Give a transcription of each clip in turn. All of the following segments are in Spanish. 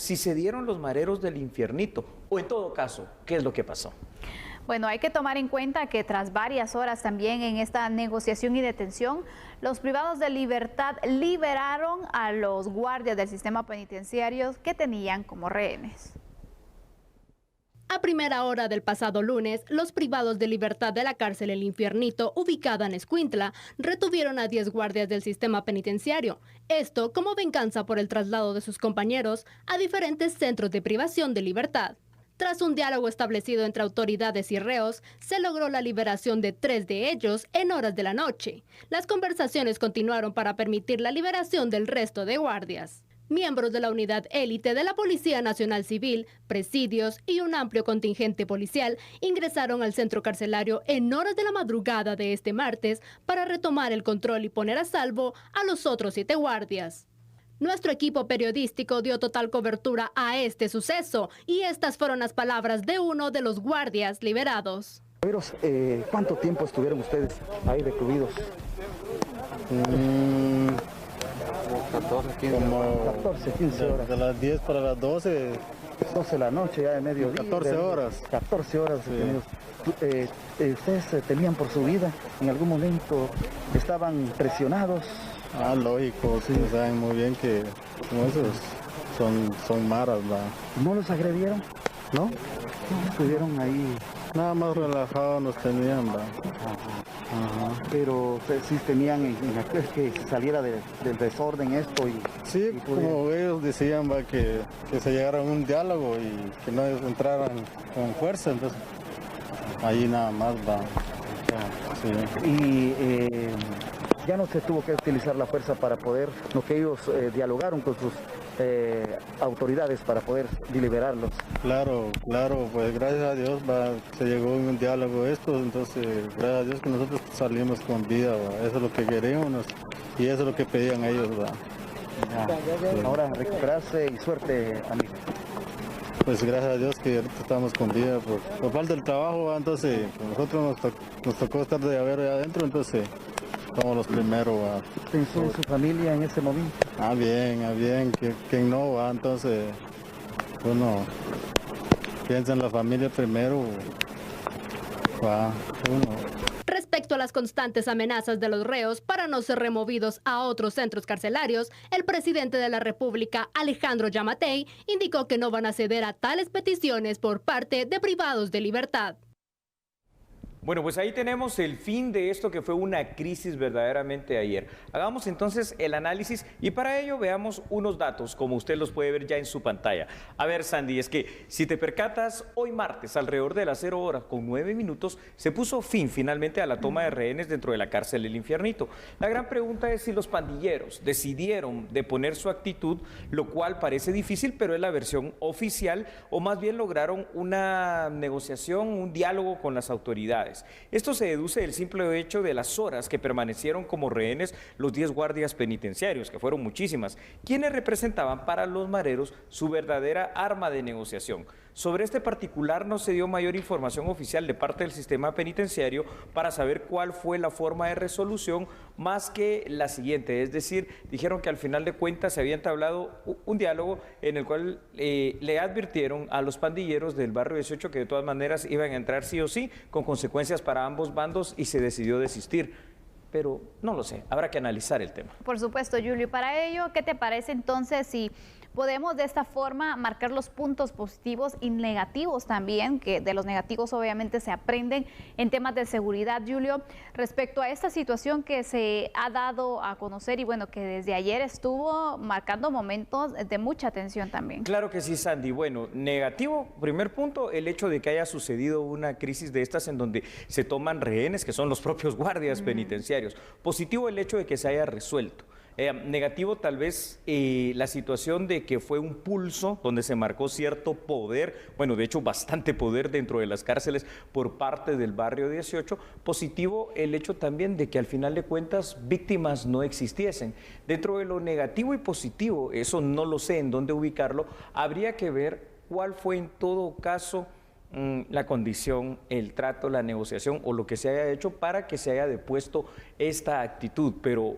si se dieron los mareros del infiernito o en todo caso, ¿qué es lo que pasó? Bueno, hay que tomar en cuenta que tras varias horas también en esta negociación y detención, los privados de libertad liberaron a los guardias del sistema penitenciario que tenían como rehenes. A primera hora del pasado lunes, los privados de libertad de la cárcel El Infiernito, ubicada en Escuintla, retuvieron a 10 guardias del sistema penitenciario. Esto como venganza por el traslado de sus compañeros a diferentes centros de privación de libertad. Tras un diálogo establecido entre autoridades y reos, se logró la liberación de 3 de ellos en horas de la noche. Las conversaciones continuaron para permitir la liberación del resto de guardias. Miembros de la unidad élite de la Policía Nacional Civil, presidios y un amplio contingente policial ingresaron al centro carcelario en horas de la madrugada de este martes para retomar el control y poner a salvo a los otros 7 guardias. Nuestro equipo periodístico dio total cobertura a este suceso y estas fueron las palabras de uno de los guardias liberados. ¿Cuánto tiempo estuvieron ustedes ahí recluidos? 14, 15 horas. De las 10 para las 12. 12 de la noche, ya de mediodía. 14 horas. 14 horas. Sí. ¿Ustedes temían por su vida? ¿En algún momento estaban presionados? Lógico, sí. Saben muy bien que como esos son maras, ¿verdad? ¿No los agredieron? ¿No? Estuvieron ahí. Nada más relajados nos tenían, ¿verdad? Pero sí tenían en que saliera del desorden esto y... Sí, y como ellos decían, ¿va? Que se llegara a un diálogo y que no entraran con fuerza, entonces ahí nada más va. Sí. Y ya no se tuvo que utilizar la fuerza para poder, lo que ellos dialogaron con sus autoridades para poder liberarlos. Claro, pues gracias a Dios se llegó a un diálogo esto, entonces gracias a Dios que nosotros salimos con vida, eso es lo que queremos y eso es lo que pedían ellos. Sí. Ahora recuperarse y suerte, amigo. Pues gracias a Dios que ahorita estamos con vida por falta del trabajo, entonces nosotros nos tocó estar de haber adentro, entonces somos los primeros. ¿Pensó en su familia en ese momento? Bien, ¿quién no? Entonces uno piensa en la familia primero. Respecto a las constantes amenazas de los reos para no ser removidos a otros centros carcelarios, el presidente de la República, Alejandro Yamatei, indicó que no van a ceder a tales peticiones por parte de privados de libertad. Bueno, pues ahí tenemos el fin de esto que fue una crisis verdaderamente ayer. Hagamos entonces el análisis y para ello veamos unos datos, como usted los puede ver ya en su pantalla. A ver, Sandy, es que si te percatas, hoy martes, alrededor de las 0 horas con 9 minutos, se puso fin finalmente a la toma de rehenes dentro de la cárcel El Infiernito. La gran pregunta es si los pandilleros decidieron deponer su actitud, lo cual parece difícil, pero es la versión oficial, o más bien lograron una negociación, un diálogo con las autoridades. Esto se deduce del simple hecho de las horas que permanecieron como rehenes los 10 guardias penitenciarios, que fueron muchísimas, quienes representaban para los mareros su verdadera arma de negociación. Sobre este particular no se dio mayor información oficial de parte del sistema penitenciario para saber cuál fue la forma de resolución, más que la siguiente, es decir, dijeron que al final de cuentas se había entablado un diálogo en el cual le advirtieron a los pandilleros del barrio 18 que de todas maneras iban a entrar sí o sí, con consecuencias para ambos bandos y se decidió desistir. Pero no lo sé, habrá que analizar el tema. Por supuesto, Julio. Para ello, ¿qué te parece entonces si podemos de esta forma marcar los puntos positivos y negativos también, que de los negativos obviamente se aprenden en temas de seguridad, Julio, respecto a esta situación que se ha dado a conocer y bueno, que desde ayer estuvo marcando momentos de mucha tensión también? Claro que sí, Sandy. Bueno, negativo, primer punto, el hecho de que haya sucedido una crisis de estas en donde se toman rehenes, que son los propios guardias penitenciarios. Positivo, el hecho de que se haya resuelto. Negativo tal vez la situación de que fue un pulso donde se marcó cierto poder, bueno, de hecho bastante poder dentro de las cárceles por parte del barrio 18. Positivo el hecho también de que al final de cuentas víctimas no existiesen. Dentro de lo negativo y positivo, eso no lo sé en dónde ubicarlo, habría que ver cuál fue en todo caso la condición, el trato, la negociación o lo que se haya hecho para que se haya depuesto esta actitud, pero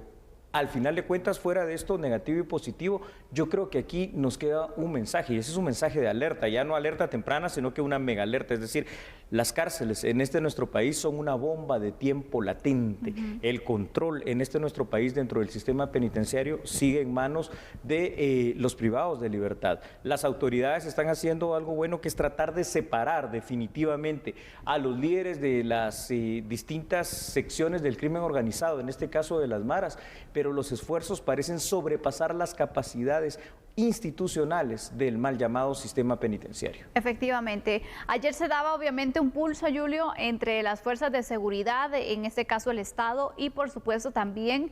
Al final de cuentas, fuera de esto negativo y positivo, yo creo que aquí nos queda un mensaje, y ese es un mensaje de alerta, ya no alerta temprana, sino que una mega alerta, es decir, las cárceles en nuestro país son una bomba de tiempo latente. El control en nuestro país dentro del sistema penitenciario sigue en manos de los privados de libertad. Las autoridades están haciendo algo bueno, que es tratar de separar definitivamente a los líderes de las distintas secciones del crimen organizado, en este caso de las maras, pero los esfuerzos parecen sobrepasar las capacidades institucionales del mal llamado sistema penitenciario. Efectivamente. Ayer se daba obviamente un pulso, Julio, entre las fuerzas de seguridad, en este caso el Estado, y por supuesto también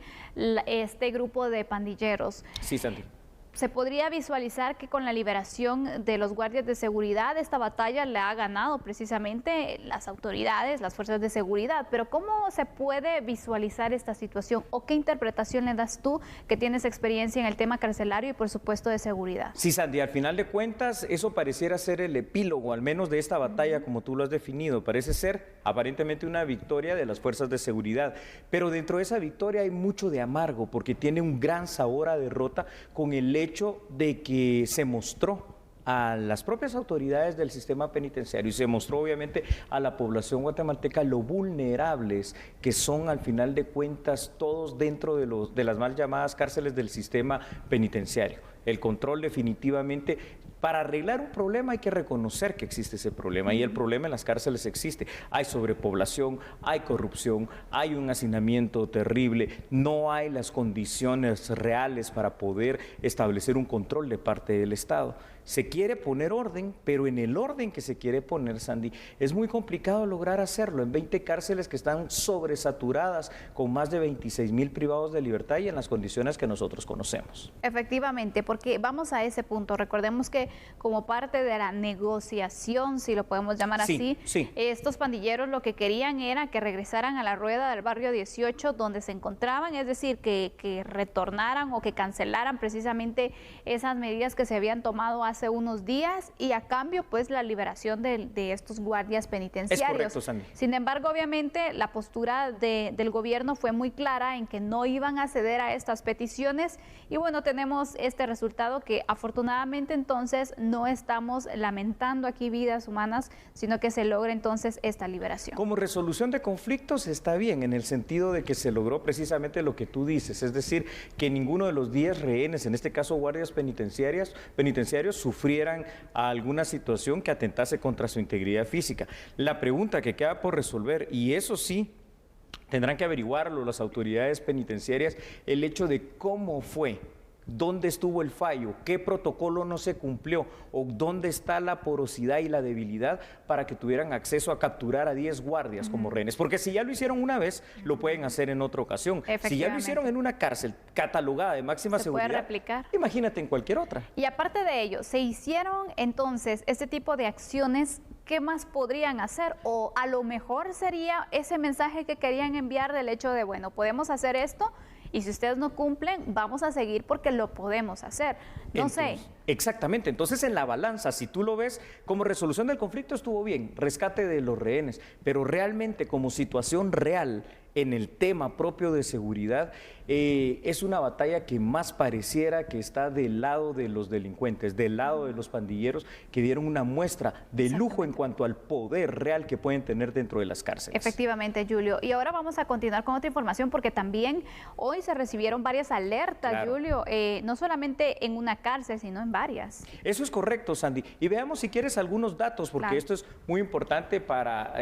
este grupo de pandilleros. Sí, Sandy. Se podría visualizar que con la liberación de los guardias de seguridad, esta batalla la ha ganado precisamente las autoridades, las fuerzas de seguridad. Pero ¿cómo se puede visualizar esta situación? ¿O qué interpretación le das tú, que tienes experiencia en el tema carcelario y por supuesto de seguridad? Sí, Sandy, al final de cuentas eso pareciera ser el epílogo, al menos de esta batalla como tú lo has definido. Parece ser aparentemente una victoria de las fuerzas de seguridad, pero dentro de esa victoria hay mucho de amargo, porque tiene un gran sabor a derrota con el hecho de que se mostró a las propias autoridades del sistema penitenciario y se mostró obviamente a la población guatemalteca lo vulnerables que son al final de cuentas todos dentro de las mal llamadas cárceles del sistema penitenciario. El control definitivamente, para arreglar un problema hay que reconocer que existe ese problema, y el problema en las cárceles existe. Hay sobrepoblación, hay corrupción, hay un hacinamiento terrible, no hay las condiciones reales para poder establecer un control de parte del Estado. Se quiere poner orden, pero en el orden que se quiere poner, Sandy, es muy complicado lograr hacerlo en 20 cárceles que están sobresaturadas con más de 26,000 privados de libertad y en las condiciones que nosotros conocemos. Efectivamente, porque vamos a ese punto. Recordemos que como parte de la negociación, si lo podemos llamar así, estos pandilleros lo que querían era que regresaran a la rueda del barrio 18 donde se encontraban, es decir, que retornaran o que cancelaran precisamente esas medidas que se habían tomado hace unos días, y a cambio pues la liberación de estos guardias penitenciarios. Es correcto, Sandy. Sin embargo, obviamente la postura del gobierno fue muy clara en que no iban a ceder a estas peticiones, y bueno, tenemos este resultado que afortunadamente entonces no estamos lamentando aquí vidas humanas, sino que se logra entonces esta liberación. Como resolución de conflictos está bien, en el sentido de que se logró precisamente lo que tú dices, es decir, que ninguno de los 10 rehenes, en este caso guardias penitenciarios, sufrieran alguna situación que atentase contra su integridad física. La pregunta que queda por resolver, y eso sí, tendrán que averiguarlo las autoridades penitenciarias, el hecho de cómo fue, dónde estuvo el fallo, qué protocolo no se cumplió, o dónde está la porosidad y la debilidad para que tuvieran acceso a capturar a 10 guardias como rehenes. Porque si ya lo hicieron una vez, lo pueden hacer en otra ocasión. Si ya lo hicieron en una cárcel catalogada de máxima seguridad, puede replicar. Imagínate en cualquier otra. Y aparte de ello, se hicieron entonces este tipo de acciones. ¿Qué más podrían hacer? O a lo mejor sería ese mensaje que querían enviar del hecho de, bueno, podemos hacer esto, y si ustedes no cumplen, vamos a seguir porque lo podemos hacer. No sé. Exactamente. Entonces, en la balanza, si tú lo ves, como resolución del conflicto estuvo bien, rescate de los rehenes, pero realmente como situación real en el tema propio de seguridad, es una batalla que más pareciera que está del lado de los delincuentes, del lado de los pandilleros, que dieron una muestra de lujo en cuanto al poder real que pueden tener dentro de las cárceles. Efectivamente, Julio. Y ahora vamos a continuar con otra información, porque también hoy se recibieron varias alertas, claro, Julio, no solamente en una cárcel, sino en varias. Eso es correcto, Sandy. Y veamos si quieres algunos datos, porque esto es muy importante para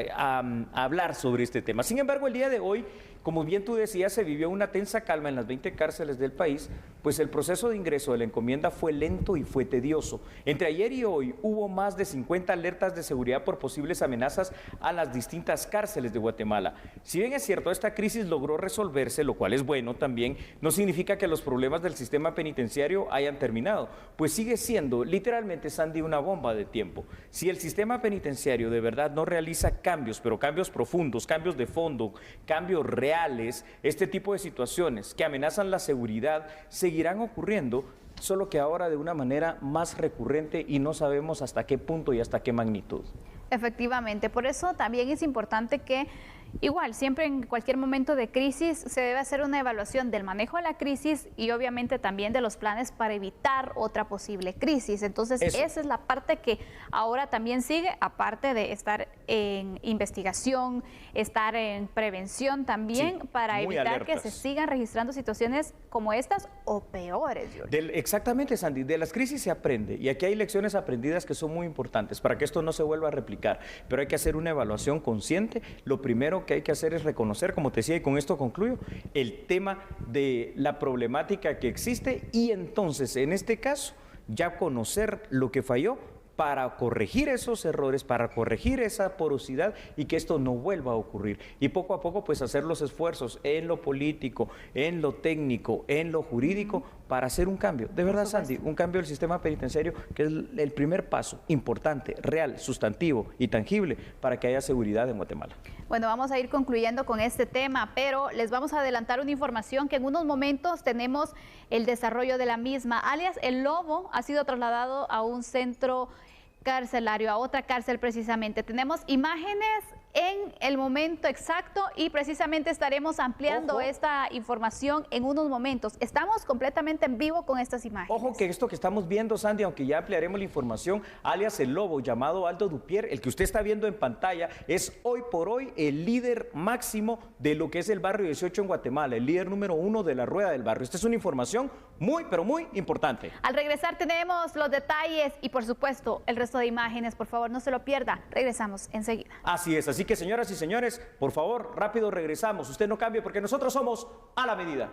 hablar sobre este tema. Sin embargo, el día de hoy, como bien tú decías, se vivió una tensa calma en las 20 cárceles del país, pues el proceso de ingreso de la encomienda fue lento y fue tedioso. Entre ayer y hoy hubo más de 50 alertas de seguridad por posibles amenazas a las distintas cárceles de Guatemala. Si bien es cierto, esta crisis logró resolverse, lo cual es bueno también, no significa que los problemas del sistema penitenciario hayan terminado, pues sigue siendo literalmente, Sandy, una bomba de tiempo. Si el sistema penitenciario de verdad no realiza cambios, pero cambios profundos, cambios de fondo, cambios reales, este tipo de situaciones que amenazan la seguridad seguirán ocurriendo, solo que ahora de una manera más recurrente y no sabemos hasta qué punto y hasta qué magnitud. Efectivamente, por eso también es importante que igual, siempre en cualquier momento de crisis se debe hacer una evaluación del manejo de la crisis y obviamente también de los planes para evitar otra posible crisis. Entonces, esa es la parte que ahora también sigue, aparte de estar en investigación, estar en prevención también, para evitar que se sigan registrando situaciones como estas o peores. Exactamente, Sandy, de las crisis se aprende y aquí hay lecciones aprendidas que son muy importantes para que esto no se vuelva a replicar, pero hay que hacer una evaluación consciente. Lo primero que hay que hacer es reconocer, como te decía, y con esto concluyo, el tema de la problemática que existe y entonces, en este caso, ya conocer lo que falló para corregir esos errores, para corregir esa porosidad y que esto no vuelva a ocurrir. Y poco a poco, pues, hacer los esfuerzos en lo político, en lo técnico, en lo jurídico, para hacer un cambio. De verdad, Sandy, un cambio del sistema penitenciario, que es el primer paso importante, real, sustantivo y tangible para que haya seguridad en Guatemala. Bueno, vamos a ir concluyendo con este tema, pero les vamos a adelantar una información que en unos momentos tenemos el desarrollo de la misma. Alias El Lobo ha sido trasladado a un centro carcelario, a otra cárcel precisamente. Tenemos imágenes en el momento exacto y precisamente estaremos ampliando esta información en unos momentos. Estamos completamente en vivo con estas imágenes. Ojo que esto que estamos viendo, Sandy, aunque ya ampliaremos la información, alias El Lobo, llamado Aldo Dupier, el que usted está viendo en pantalla, es hoy por hoy el líder máximo de lo que es el barrio 18 en Guatemala, el líder número 1 de la rueda del barrio. Esta es una información muy, pero muy importante. Al regresar tenemos los detalles y, por supuesto, el resto de imágenes. Por favor, no se lo pierda. Regresamos enseguida. Así es, así que señoras y señores, por favor, rápido regresamos. Usted no cambie porque nosotros somos A la Medida.